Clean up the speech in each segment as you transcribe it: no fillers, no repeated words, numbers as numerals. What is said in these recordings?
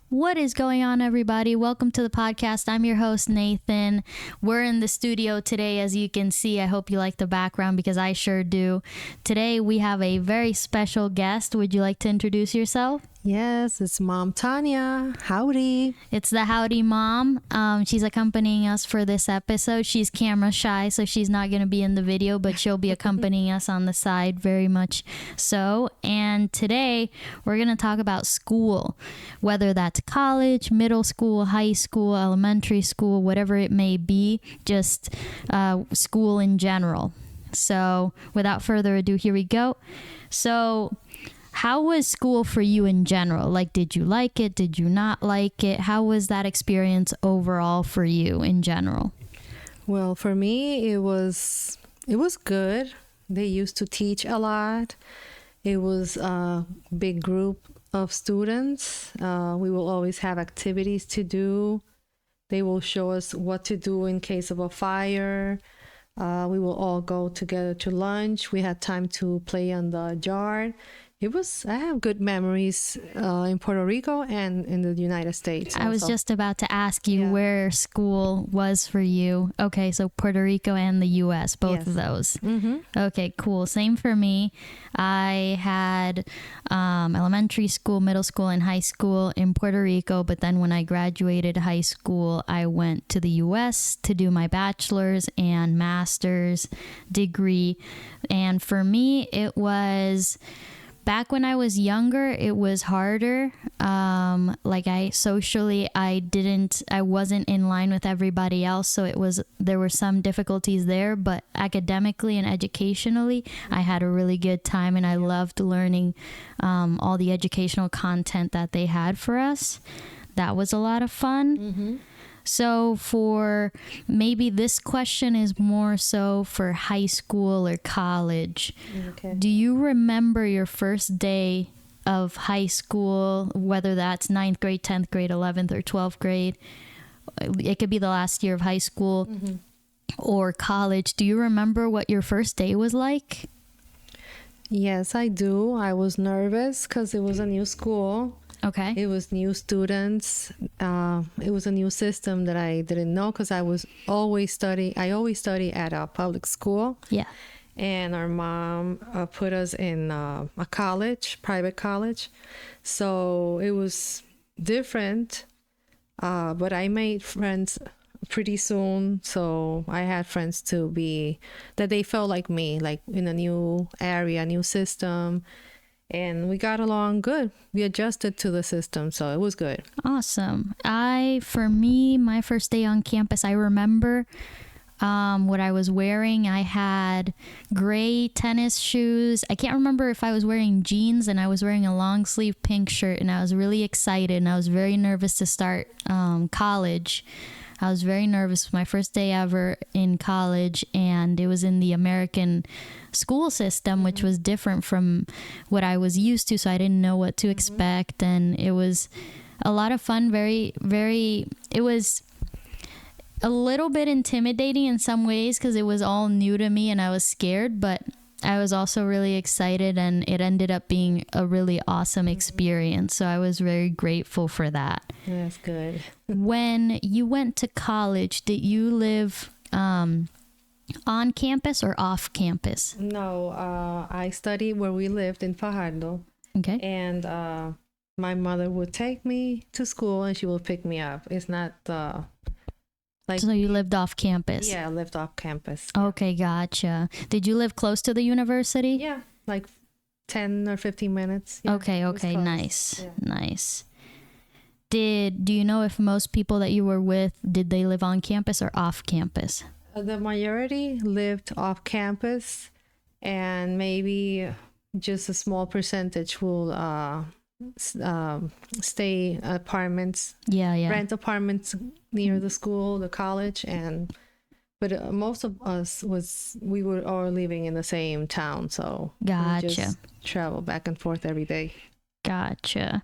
What is going on, everybody? Welcome to the podcast. I'm your host, Nathan. We're in the studio today, as you can see. I hope you like the background because I sure do. Today, we have a very special guest. Would you like to introduce yourself? Yes, it's Mom Tanya. Howdy. It's the Howdy Mom. She's accompanying us for this episode. She's camera shy, so she's not going to be in the video, but she'll be accompanying us on the side, very much so. And today, we're going to talk about school, whether that's college, middle school, high school, elementary school, whatever it may be, just school in general. So without further ado, here we go. So how was school for you in general? Like, did you like it? Did you not like it? How was that experience overall for you in general? Well, for me, it was good. They used to teach a lot. It was a big group of students. We will always have activities to do. They will show us what to do in case of a fire. We will all go together to lunch. We had time to play on the yard. I have good memories in Puerto Rico and in the United States also. I was just about to ask you where school was for you. Okay, so Puerto Rico and the U.S., both of those. Mm-hmm. Okay, cool. Same for me. I had elementary school, middle school, and high school in Puerto Rico, but then when I graduated high school, I went to the U.S. to do my bachelor's and master's degree. And for me, it was... Back when I was younger, it was harder. I wasn't in line with everybody else. So there were some difficulties there, but academically and educationally, I had a really good time and I loved learning all the educational content that they had for us. That was a lot of fun. Mm-hmm. So for maybe this question is more so for high school or college. Okay. Do you remember your first day of high school, whether that's 9th grade, 10th grade, 11th or 12th grade? It could be the last year of high school or college. Do you remember what your first day was like? Yes, I do. I was nervous because it was a new school. Okay. It was new students. It was a new system that I didn't know because I always study at a public school. Yeah. And our mom put us in a private college. So it was different. But I made friends pretty soon. So I had friends that they felt like me, like in a new area, new system. And we got along good. We adjusted to the system, so it was good. Awesome. For me, my first day on campus, I remember what I was wearing. I had gray tennis shoes. I can't remember if I was wearing jeans, and I was wearing a long sleeve pink shirt, and I was really excited, and I was very nervous to start college. I was very nervous. My first day ever in college, and it was in the American school system, which was different from what I was used to, so I didn't know what to expect, and it was a lot of fun. It was a little bit intimidating in some ways because it was all new to me and I was scared, but I was also really excited, and it ended up being a really awesome experience. So I was very grateful for that. That's good. When you went to college, did you live on campus or off campus? No, I studied where we lived in Fajardo. Okay. And my mother would take me to school and she would pick me up. It's not so you lived off campus? Yeah, I lived off campus. Okay, gotcha. Did you live close to the university? Yeah, like 10 or 15 minutes. Yeah, okay, nice. Yeah. Nice. Do you know if most people that you were with, did they live on campus or off campus? The majority lived off campus, and maybe just a small percentage will stay apartments. Yeah. Rent apartments near the school, the college, but most of us we were all living in the same town, so gotcha. We just travel back and forth every day. Gotcha.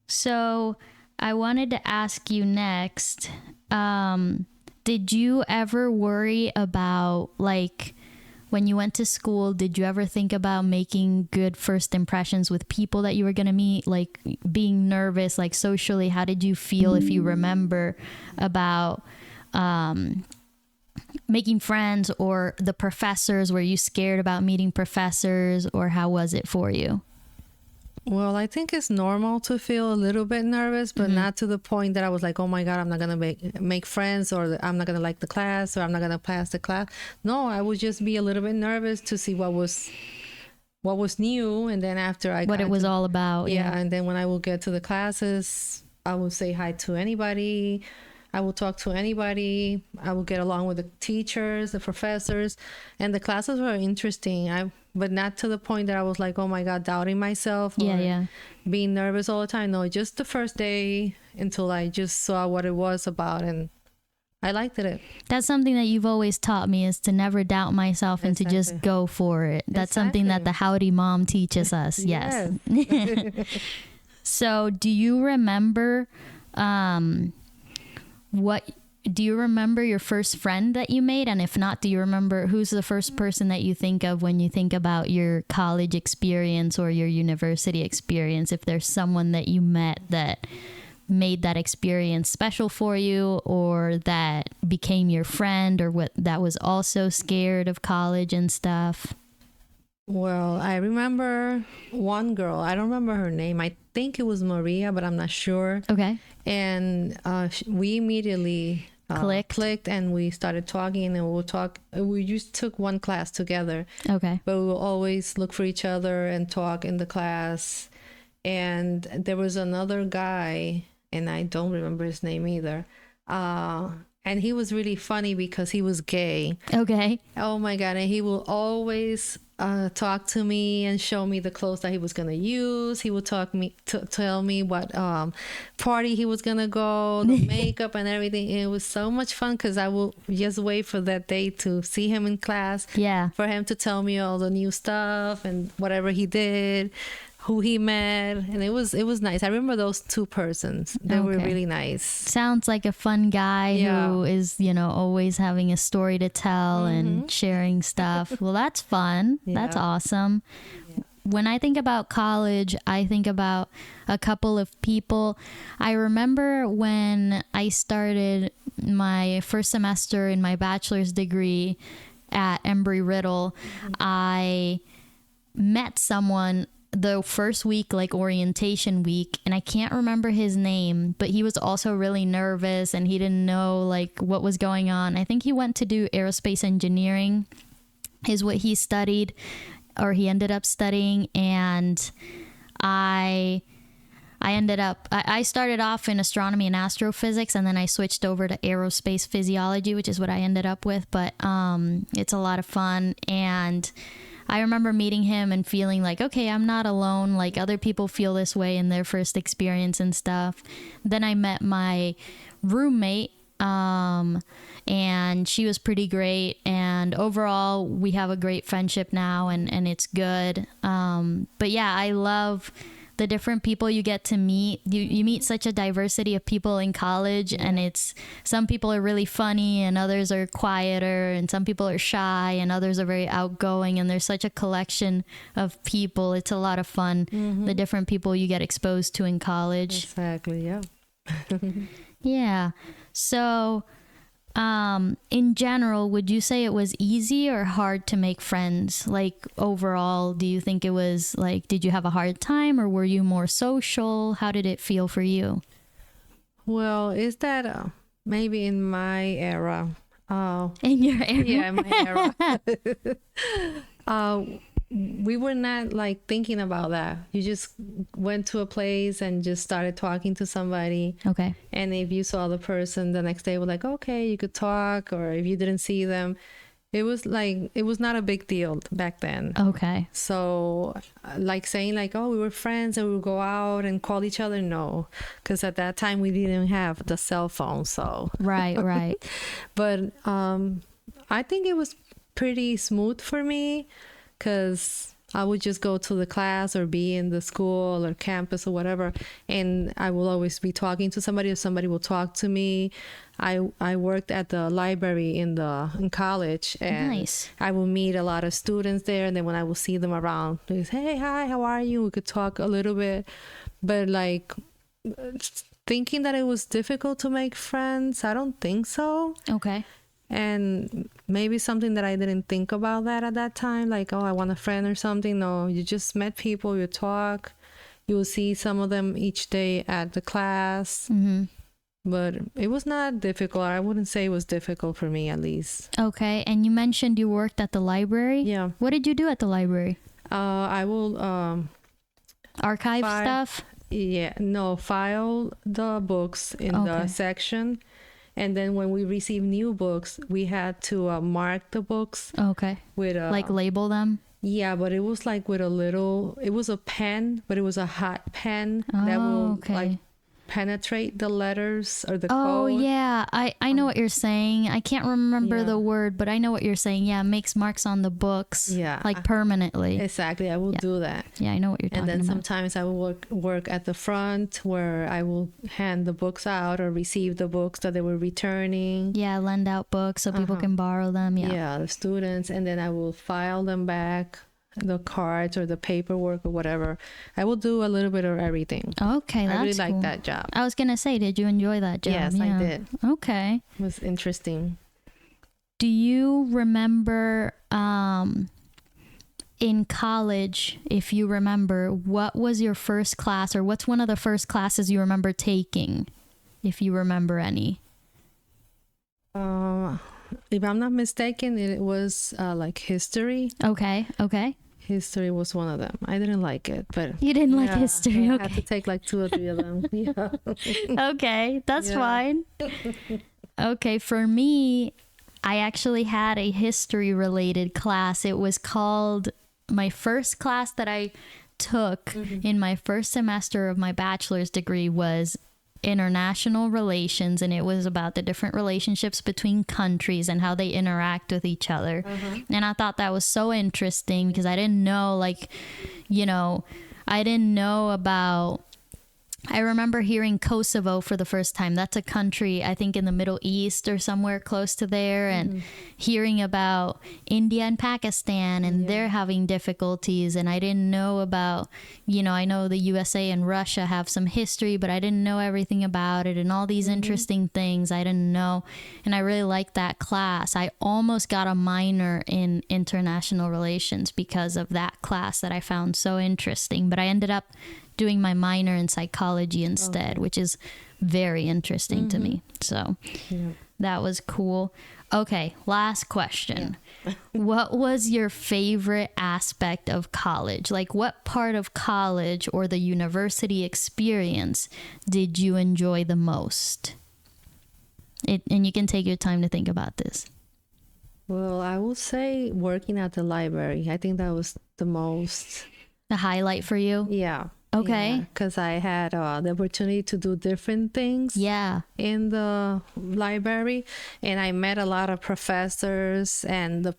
So I wanted to ask you next, did you ever worry about like when you went to school, did you ever think about making good first impressions with people that you were going to meet? Like being nervous, like socially, how did you feel, if you remember, about making friends, or the professors? Were you scared about meeting professors, or how was it for you? Well, I think it's normal to feel a little bit nervous, but not to the point that I was like, oh my God, I'm not going to make friends, or I'm not going to like the class, or I'm not going to pass the class. No, I would just be a little bit nervous to see what was new. And then after What it was all about. Yeah. And then when I will get to the classes, I will say hi to anybody. I will talk to anybody. I will get along with the teachers, the professors, and the classes were interesting. But not to the point that I was like, oh my God, doubting myself or being nervous all the time. No, just the first day until I just saw what it was about, and I liked it. That's something that you've always taught me, is to never doubt myself and to just go for it. That's something that the Howdy Mom teaches us. Yes. So do you remember do you remember your first friend that you made? And if not, do you remember who's the first person that you think of when you think about your college experience or your university experience? If there's someone that you met that made that experience special for you, or that became your friend, or that was also scared of college and stuff? Well, I remember one girl. I don't remember her name. I think it was Maria, but I'm not sure. Okay. And we immediately clicked, and we started talking, and we just took one class together. Okay. But we will always look for each other and talk in the class. And there was another guy, and I don't remember his name either. And he was really funny because he was gay. Okay. Oh my God. And he will always talk to me and show me the clothes that he was going to use. He would tell me what party he was going to go, the makeup and everything. And it was so much fun because I will just wait for that day to see him in class. Yeah. For him to tell me all the new stuff and whatever he did, who he met, and it was nice. I remember those two persons. They were really nice. Sounds like a fun guy who is, always having a story to tell and sharing stuff. Well, that's fun. That's awesome. Yeah. When I think about college, I think about a couple of people. I remember when I started my first semester in my bachelor's degree at Embry-Riddle, I met someone the first week, like orientation week, and I can't remember his name, but he was also really nervous and he didn't know like what was going on. I think he went to do aerospace engineering is what he studied, or he ended up studying. And I started off in astronomy and astrophysics, and then I switched over to aerospace physiology, which is what I ended up with. But it's a lot of fun. And I remember meeting him and feeling like, okay, I'm not alone. Like other people feel this way in their first experience and stuff. Then I met my roommate, and she was pretty great. And overall, we have a great friendship now, and it's good. But yeah, I love the different people you get to meet. You meet such a diversity of people in college, and it's, some people are really funny and others are quieter, and some people are shy and others are very outgoing, and there's such a collection of people. It's a lot of fun, the different people you get exposed to in college. Exactly, yeah. Yeah. So in general, would you say it was easy or hard to make friends? Like overall, do you think it was like, did you have a hard time, or were you more social? How did it feel for you? Well, is that maybe in my era? In your era? Yeah, in my era. We were not like thinking about that. You just went to a place and just started talking to somebody. Okay. And if you saw the person the next day, we're like, okay, you could talk. Or if you didn't see them, it was not a big deal back then. Okay. So like saying like, oh, we were friends and we would go out and call each other. No, because at that time we didn't have the cell phone. So right. But I think it was pretty smooth for me, because I would just go to the class or be in the school or campus or whatever, and I will always be talking to somebody, or somebody will talk to me. I worked at the library in college, and Nice. I will meet a lot of students there, and then when I will see them around, they say, "Hey, hi, how are you?" We could talk a little bit, but like thinking that it was difficult to make friends, I don't think so. Okay. And maybe something that I didn't think about that at that time, like, oh, I want a friend or something. No, you just met people, you talk, you will see some of them each day at the class. Mm-hmm. But it was not difficult. I wouldn't say it was difficult for me, at least. Okay. And you mentioned you worked at the library. Yeah. What did you do at the library? I will Archive stuff? file the books in Okay. the section. And then when we receive new books, we had to mark the books Okay. with a... Like label them? Yeah, but it was like with a little... It was a pen, but it was a hot pen that will okay. like penetrate the letters or the Oh, code. yeah. I know what you're saying. I can't remember Yeah. the word, but I know what you're saying. Yeah, it makes marks on the books. Yeah. Like permanently. Exactly. I will Yeah. do that. Yeah, I know what you're And talking then about. sometimes I will work at the front where I will hand the books out or receive the books that they were returning. Yeah, lend out books so people can borrow them. Yeah. The students. And then I will file them back, the cards or the paperwork or whatever. I will do a little bit of everything. Okay, that's I really cool. like that job. I was going to say, did you enjoy that job? Yes, I did. Okay. It was interesting. Do you remember in college, if you remember, what was your first class or what's one of the first classes you remember taking, if you remember any? If I'm not mistaken, it was like history. Okay. History was one of them. I didn't like it, but You didn't like history. I had to Okay. take like 2 or 3 of them. Yeah. Okay, that's Yeah. fine. Okay, for me, I actually had a history related class. It was called my first class that I took in my first semester of my bachelor's degree was international relations, and it was about the different relationships between countries and how they interact with each other. And I thought that was so interesting because I didn't know, like, I didn't know about... I remember hearing Kosovo for the first time. That's a country, I think, in the Middle East or somewhere close to there. And hearing about India and Pakistan and they're having difficulties. And I didn't know about, I know the USA and Russia have some history, but I didn't know everything about it and all these interesting things I didn't know. And I really liked that class. I almost got a minor in international relations because of that class that I found so interesting. But I ended up doing my minor in psychology instead, which is very interesting to me. So that was cool. Okay, last question. What was your favorite aspect of college? Like, what part of college or the university experience did you enjoy the most? And you can take your time to think about this. Well, I will say working at the library. I think that was the most... The highlight for you? Yeah. Okay. Because I had the opportunity to do different things Yeah. in the library. And I met a lot of professors and the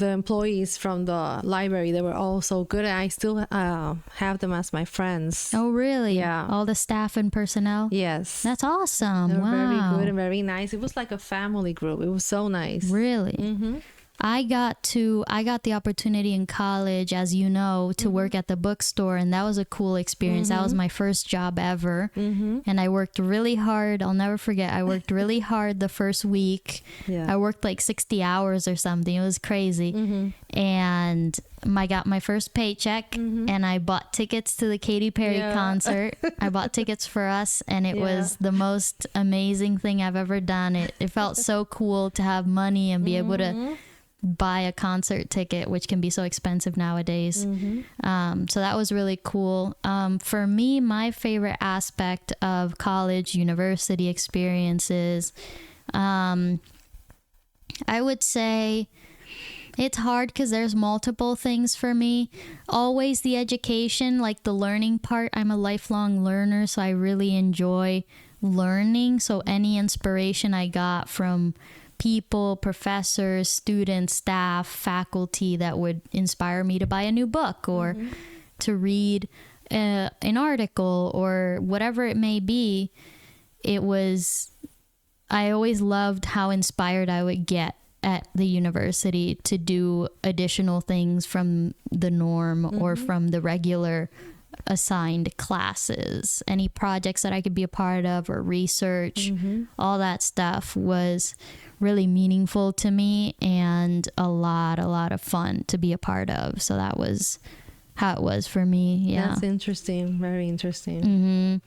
employees from the library. They were all so good. And I still have them as my friends. Oh, really? Yeah. All the staff and personnel? Yes. That's awesome. They were Wow. very good and very nice. It was like a family group. It was so nice. Really? Mm-hmm. I got the opportunity in college, as you know, to work at the bookstore, and that was a cool experience. That was my first job ever. And I worked really hard. I'll never forget. I worked really hard the first week. Yeah. I worked like 60 hours or something. It was crazy. And I got my first paycheck and I bought tickets to the Katy Perry concert. I bought tickets for us, and it was the most amazing thing I've ever done. It felt so cool to have money and be able to buy a concert ticket, which can be so expensive nowadays. So that was really cool. For me, my favorite aspect of college, university experiences, I would say it's hard because there's multiple things for me. Always the education, like the learning part. I'm a lifelong learner, so I really enjoy learning. So any inspiration I got from people, professors, students, staff, faculty that would inspire me to buy a new book or to read an article or whatever it may be. I always loved how inspired I would get at the university to do additional things from the norm or from the regular assigned classes. Any projects that I could be a part of or research, all that stuff was really meaningful to me and a lot of fun to be a part of. So that was how it was for me. Yeah. That's interesting. Very interesting.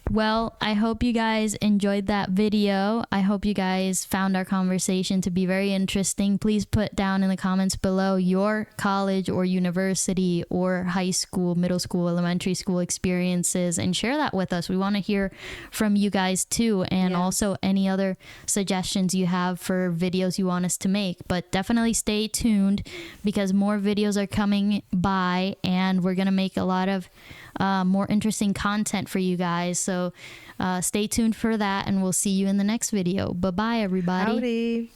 Well, I hope you guys enjoyed that video. I hope you guys found our conversation to be very interesting. Please put down in the comments below your college or university or high school, middle school, elementary school experiences and share that with us. We want to hear from you guys too, and also any other suggestions you have for videos you want us to make. But definitely stay tuned because more videos are coming by and we're going to make a lot of more interesting content for you guys. So stay tuned for that and we'll see you in the next video. Bye-bye, everybody. Howdy.